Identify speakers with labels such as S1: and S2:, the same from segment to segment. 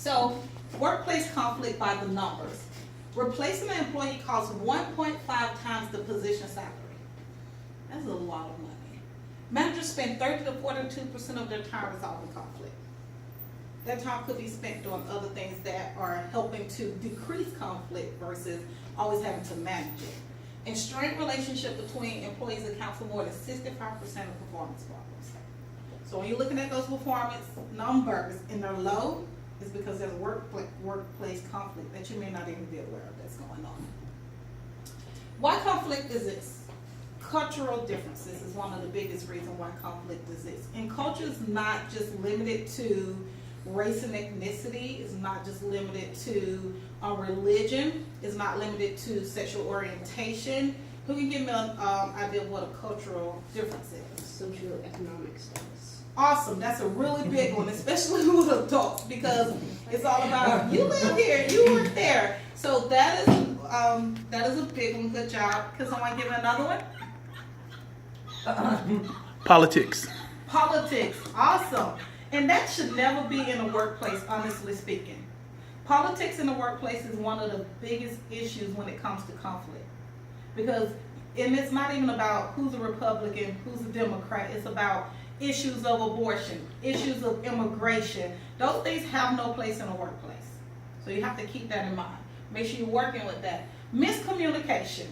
S1: So, workplace conflict by the numbers. Replacing an employee costs 1.5 times the position salary. That's a lot of money. Managers spend 30 to 42% of their time resolving conflict. That time could be spent doing other things that are helping to decrease conflict versus always having to manage it. And strained relationship between employees account for more than 65% of performance problems. So when you're looking at those performance numbers and they're low, it's because there's workplace conflict that you may not even be aware of that's going on. Why conflict exists? Cultural differences is one of the biggest reasons why conflict exists. And culture is not just limited to race and ethnicity, it's not just limited to religion, it's not limited to sexual orientation. Who can give me an idea of what a cultural difference is?
S2: Socioeconomic status.
S1: Awesome, that's a really big one, especially with adults, because it's all about you live here, you work there. So that is a big one. Good job. Can someone give me another one?
S3: Politics.
S1: Politics, awesome. And that should never be in a workplace, honestly speaking. Politics in the workplace is one of the biggest issues when it comes to conflict. Because, and it's not even about who's a Republican, who's a Democrat, it's about issues of abortion, issues of immigration. Those things have no place in a workplace. So you have to keep that in mind. Make sure you're working with that. Miscommunication.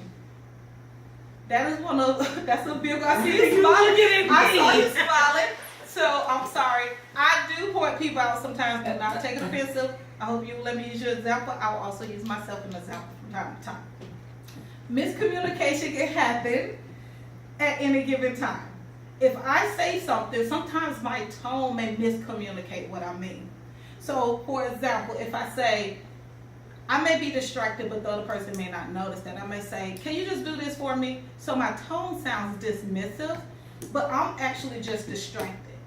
S1: That is one of, that's a big one. I see you smiling. I saw you smiling. So I'm sorry. I do point people out sometimes. Do not take it offensive. I hope you will let me use your example. I will also use myself as an example from time to time. Miscommunication can happen at any given time. If I say something, sometimes my tone may miscommunicate what I mean. So, for example, if I say, I may be distracted, but the other person may not notice that. I may say, can you just do this for me? So my tone sounds dismissive, but I'm actually just distracted.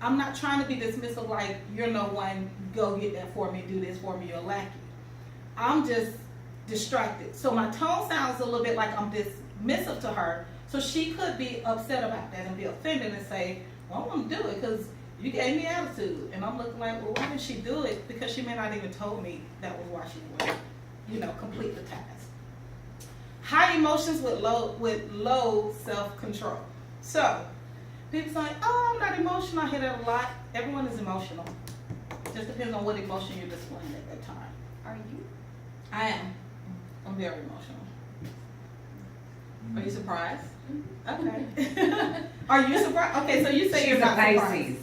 S1: I'm not trying to be dismissive like, you're no one, go get that for me, do this for me, you're lackey. I'm just distracted. So my tone sounds a little bit like I'm dismissive to her. So she could be upset about that and be offended and say, well, I want to do it because you gave me attitude. And I'm looking like, well, why did she do it? Because she may not even told me that was why she would, complete the task. High emotions with low self-control. So people say, oh, I'm not emotional. I hear that a lot. Everyone is emotional. Just depends on what emotion you're displaying at that time.
S2: Are you?
S1: I am. I'm very emotional. Are you surprised? Okay. Are you surprised? Okay, so you say
S4: She's
S1: you're
S4: a
S1: not
S4: Pisces.
S1: surprised.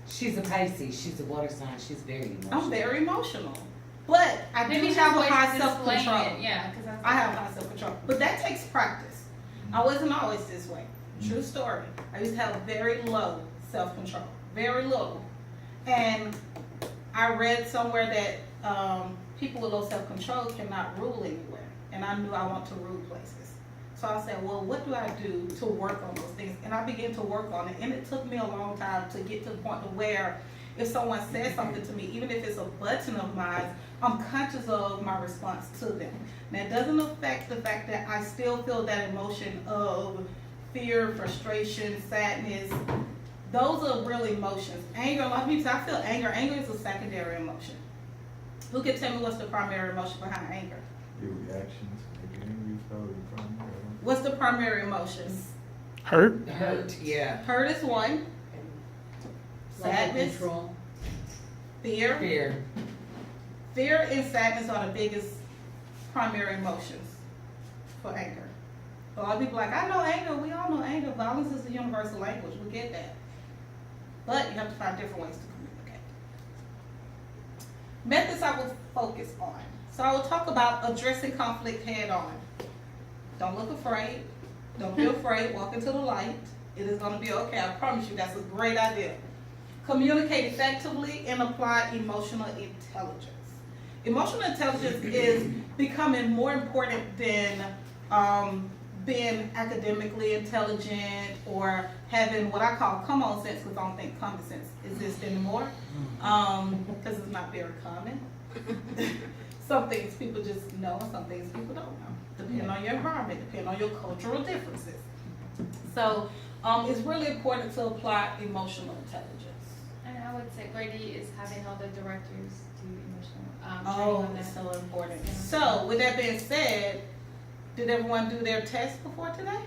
S4: She's a Pisces. She's a water sign. She's very emotional.
S1: I'm very emotional. But I do have a high self-control.
S2: Yeah, because
S1: I have high self-control. But that takes practice. I wasn't always this way. True story. I used to have very low self-control. Very low. And I read somewhere that people with low self-control cannot rule anywhere. And I knew I want to rule places. So I said, well, what do I do to work on those things? And I began to work on it. And it took me a long time to get to the point to where if someone says something to me, even if it's a button of mine, I'm conscious of my response to them. Now, it doesn't affect the fact that I still feel that emotion of fear, frustration, sadness. Those are real emotions. Anger, a lot of people say, I feel anger. Anger is a secondary emotion. Who can tell me what's the primary emotion behind anger?
S5: Your reactions, make it angry, probably primary.
S1: What's the primary emotions?
S3: Hurt.
S4: Hurt, yeah.
S1: Hurt is one. Sadness,
S2: Control.
S1: fear.
S4: Fear.
S1: Fear and sadness are the biggest primary emotions for anger. So a lot of people are like, I know anger, we all know anger. Violence is a universal language, we get that. But you have to find different ways to communicate. Methods I will focus on. So I will talk about addressing conflict head on. Don't look afraid. Don't be afraid. Walk into the light. It is going to be okay. I promise you that's a great idea. Communicate effectively and apply emotional intelligence. Emotional intelligence is becoming more important than being academically intelligent or having what I call common sense, because I don't think common sense exists anymore, because it's not very common. Some things people just know, some things people don't know, depending on your environment, depending on your cultural differences. So it's really important to apply emotional intelligence.
S2: And I
S6: would say Grady is having all the directors do emotional, training
S1: Oh,
S6: on
S1: it's
S6: that.
S1: so important.
S6: Yeah.
S1: So, with that being said, did everyone do their test before today?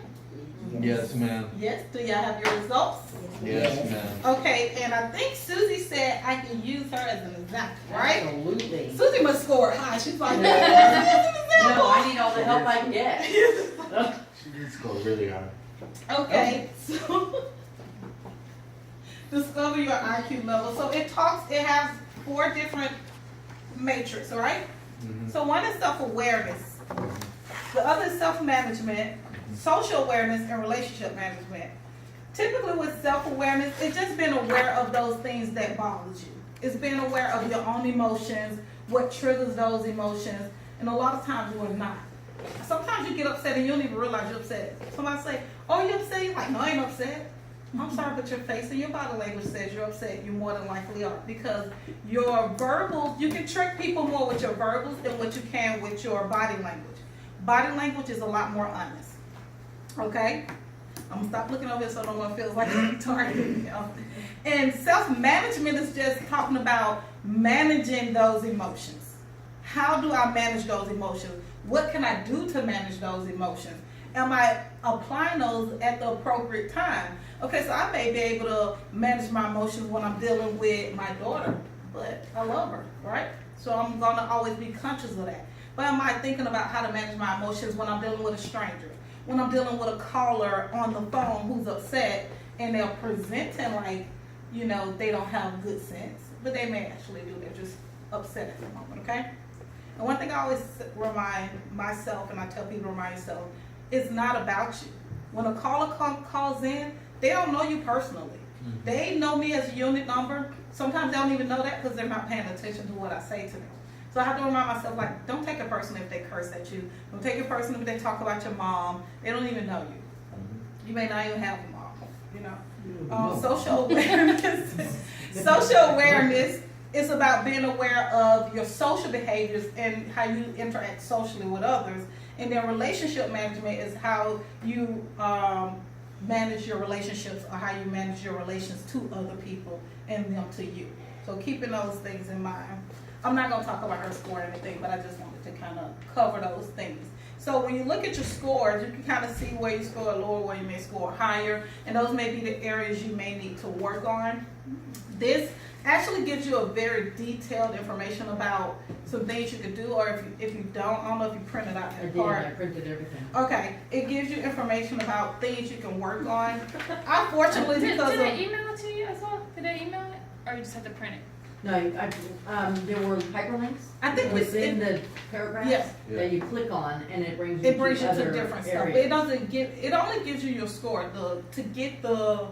S5: Yes, ma'am.
S1: Yes. Do y'all have your results?
S5: Yes, ma'am.
S1: Okay, and I think Susie said I can use her as an example, right?
S2: Absolutely.
S1: Susie must score high. She's like,
S2: No.
S1: "Yeah, as an example."
S2: No, I need all the help I can get.
S5: She did score really high.
S1: Okay, so discover your IQ level. So it has 4 different matrix, all right?
S5: Mhm.
S1: So one is self-awareness. The other is self-management, social awareness, and relationship management. Typically with self-awareness, it's just being aware of those things that bothers you. It's being aware of your own emotions, what triggers those emotions, and a lot of times we're not. Sometimes you get upset and you don't even realize you're upset. Somebody say, "Oh, you upset?" You're like, "No, I ain't upset." I'm sorry, but your face and your body language says you're upset. You more than likely are, because your verbals, you can trick people more with your verbals than what you can with your body language. Body language is a lot more honest. Okay? I'm gonna stop looking over here so no one feels like I'm targeting you. And self-management is just talking about managing those emotions. How do I manage those emotions? What can I do to manage those emotions? Am I applying those at the appropriate time? Okay, so I may be able to manage my emotions when I'm dealing with my daughter, but I love her, right? So I'm gonna always be conscious of that. But am I thinking about how to manage my emotions when I'm dealing with a stranger? When I'm dealing with a caller on the phone who's upset and they're presenting like, you know, they don't have good sense, but they may actually do. They're just upset at the moment, okay? And one thing I always remind myself, and I tell people to remind yourself, it's not about you. When a caller calls in, they don't know you personally. They know me as a unit number. Sometimes they don't even know that because they're not paying attention to what I say to them. So I have to remind myself, like, don't take it personally if they curse at you. Don't take it personally if they talk about your mom. They don't even know you. You may not even have a mom, you know. Social awareness. Social awareness is about being aware of your social behaviors and how you interact socially with others. And then relationship management is how you manage your relationships, or how you manage your relations to other people and them to you. So keeping those things in mind. I'm not going to talk about her score or anything, but I just wanted to kind of cover those things. So when you look at your scores, you can kind of see where you score lower, where you may score higher, and those may be the areas you may need to work on. This actually gives you a very detailed information about some things you could do, or if you don't, I don't know if you printed out
S2: I
S1: that
S2: did,
S1: part.
S2: I printed everything.
S1: Okay, it gives you information about things you can work on. Unfortunately,
S6: Did
S1: because
S6: they
S1: of,
S6: email it to you as well? Did they email it? Or you just had to print it?
S2: No, there were hyperlinks
S1: I think we
S2: within the paragraphs
S1: Yes.
S2: that you click on, and it brings you
S1: it brings
S2: to
S1: you to
S2: other
S1: different stuff, but
S2: areas.
S1: it doesn't give. It only gives you your score. To get the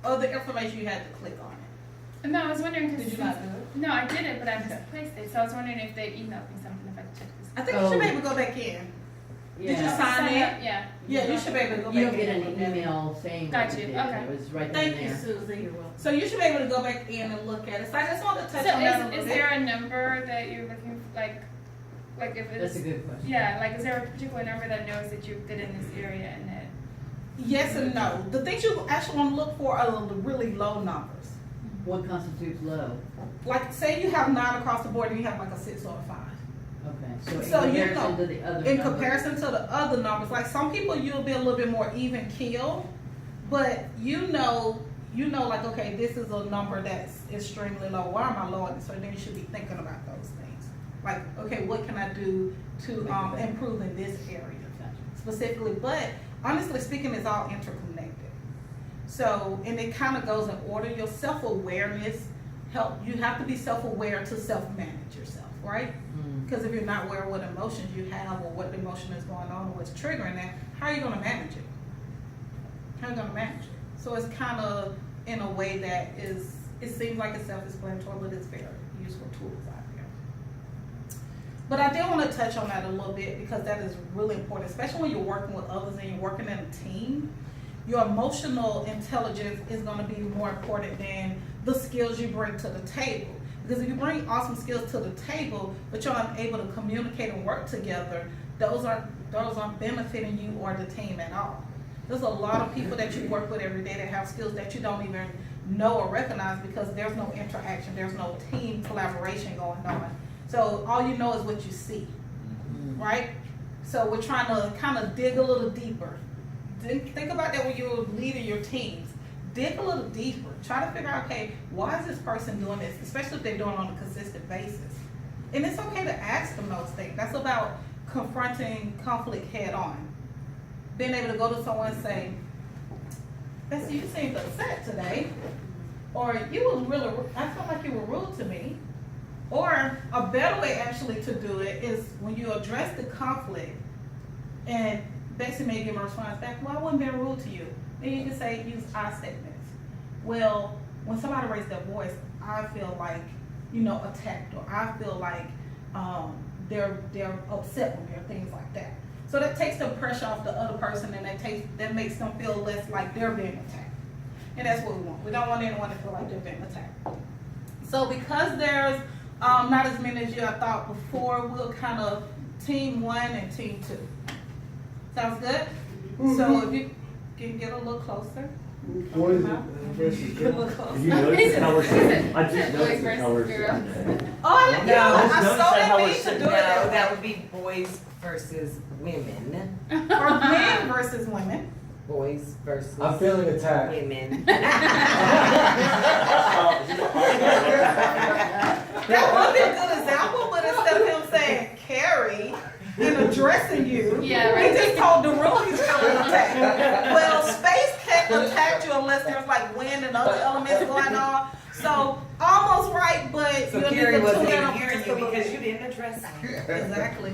S1: other information, you had to click on it.
S6: No, I was wondering because
S1: Did you not do it?
S6: No, I didn't, but I misplaced it. So I was wondering if they emailed me something, if I could check this.
S1: I think you should be able to go back in. Did you
S2: Yeah.
S1: sign in?
S6: up? Yeah.
S1: Yeah, you should be able to go
S2: You
S1: back
S2: don't get
S1: in.
S2: an email saying
S6: Got
S2: what
S6: you,
S2: you did.
S6: okay.
S2: It was right then
S1: Thank
S2: and
S1: you,
S2: there.
S1: Susie.
S2: You're welcome.
S1: So you should be able to go back in and look at it. So I just wanted to touch
S6: So
S1: on that a little
S6: is
S1: bit.
S6: there a number that you're looking for, like if it's
S2: That's a good question.
S6: yeah, like is there a particular number that knows that you're good in this area and that
S1: Yes and no. The things you actually want to look for are the really low numbers.
S2: What constitutes low?
S1: Like, say you have 9 across the board and you have like a 6 or a 5.
S2: Okay,
S1: So
S2: in
S1: you
S2: comparison
S1: know,
S2: to the other
S1: In
S2: numbers.
S1: comparison to the other numbers, like some people you'll be a little bit more even keel, but you know like, okay, this is a number that's extremely low. Why am I low? So then you should be thinking about those things. Like, okay, what can I do to improve in this area specifically? But honestly speaking, it's all interconnected. So, and it kind of goes in order. Your self-awareness you have to be self-aware to self-manage yourself, right? Because if you're not aware of what emotions you have or what emotion is going on or what's triggering that, how are you going to manage it? How are you going to manage it? So it's kind of in a way that it seems like it's self-explanatory, but it's very useful tools out there. But I did want to touch on that a little bit because that is really important, especially when you're working with others and you're working in a team. Your emotional intelligence is going to be more important than the skills you bring to the table. Because if you bring awesome skills to the table, but you're unable to communicate and work together, those aren't benefiting you or the team at all. There's a lot of people that you work with every day that have skills that you don't even know or recognize because there's no interaction, there's no team collaboration going on. So all you know is what you see, right? So we're trying to kind of dig a little deeper. Think about that when you're leading your teams. Dig a little deeper. Try to figure out, okay, why is this person doing this? Especially if they're doing it on a consistent basis. And it's okay to ask them those things. That's about confronting conflict head on. Being able to go to someone and say, Bessie, you seemed upset today. Or you were really, I felt like you were rude to me. Or a better way actually to do it is when you address the conflict and Bessie may give a response back, well, I wasn't being rude to you. Then you can say, use I statements. Well, when somebody raises their voice, I feel like, attacked, or I feel like they're upset with me, or things like that. So that takes the pressure off the other person, and that makes them feel less like they're being attacked. And that's what we want. We don't want anyone to feel like they're being attacked. So because there's not as many as you had thought before, we'll kind of team 1 and team 2. Sounds good?
S7: Mm-hmm.
S1: So if you can get a little closer.
S7: Boys versus
S1: Get a
S7: girls.
S1: little
S8: Did you
S1: closer.
S8: notice how we're sitting? I
S6: Boys
S8: just noticed
S6: versus
S8: how we're
S6: girls.
S8: sitting.
S1: Oh,
S4: No,
S1: I'm
S8: notice
S1: so
S8: how we're
S1: mean to
S8: sitting
S1: do
S4: No,
S1: it that way.
S4: that would be boys versus women.
S1: Or men versus women.
S4: Boys versus
S7: I'm feeling attacked.
S4: women.
S1: That would be a good example, but instead of him saying Carrie and addressing you,
S6: Yeah, right.
S1: he just told the room he's feeling attacked. Well, space can't attack you unless there's like wind and other elements going on. So almost right, but
S4: So
S1: you need
S4: Carrie
S1: to
S4: wasn't
S1: tune
S4: even
S1: in
S4: hearing
S1: just
S4: you
S1: a little
S4: because
S1: bit.
S4: you didn't address me.
S1: Exactly.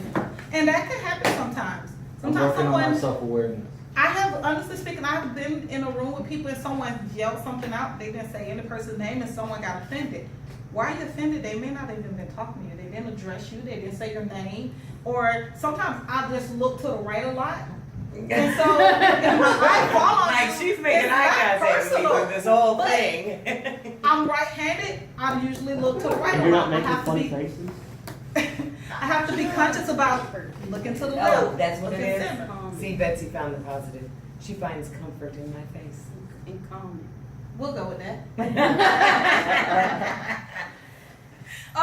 S1: And that can happen sometimes.
S5: I'm
S1: Sometimes
S5: working on
S1: someone,
S5: my self-awareness.
S1: I have, honestly speaking, I've been in a room with people and someone yelled something out. They didn't say any person's name and someone got offended. Why are you offended? They may not have even been talking to you. They didn't address you. They didn't say your name. Or sometimes I just look to the right a lot. And so if my eye fall on
S4: Like
S1: you,
S4: she's making
S1: it's
S4: eye
S1: not
S4: contact with me
S1: personal.
S4: with this whole
S1: But
S4: thing.
S1: I'm right-handed. I usually look to the right
S8: And
S1: a
S8: you're
S1: lot.
S8: not
S1: I
S8: making
S1: have to
S8: funny
S1: be,
S8: faces?
S1: I have to be conscious about looking to the left.
S4: Oh, that's what it
S1: looking
S4: is.
S1: center.
S4: See, Betsy found the positive. She finds comfort in my face.
S2: And calm.
S1: We'll go with that.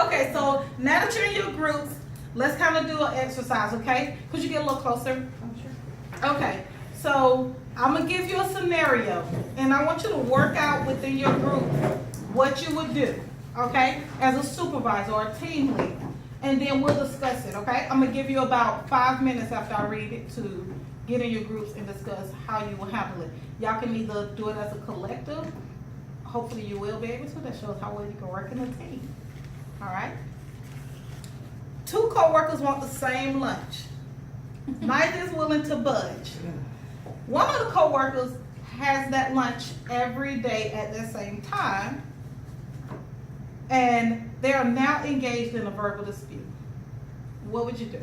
S1: Okay, so now that you're in your groups, let's kind of do an exercise, okay? Could you get a little closer? I'm sure. Okay, so I'm gonna give you a scenario, and I want you to work out within your group what you would do, okay? As a supervisor or a team lead, and then we'll discuss it, okay? I'm gonna give you about 5 minutes after I read it to get in your groups and discuss how you will handle it. Y'all can either do it as a collective. Hopefully you will be able to. That shows how well you can work in a team. All right? 2 co-workers want the same lunch. Neither is willing to budge. One of the co-workers has that lunch every day at the same time, and they are now engaged in a verbal dispute. What would you do?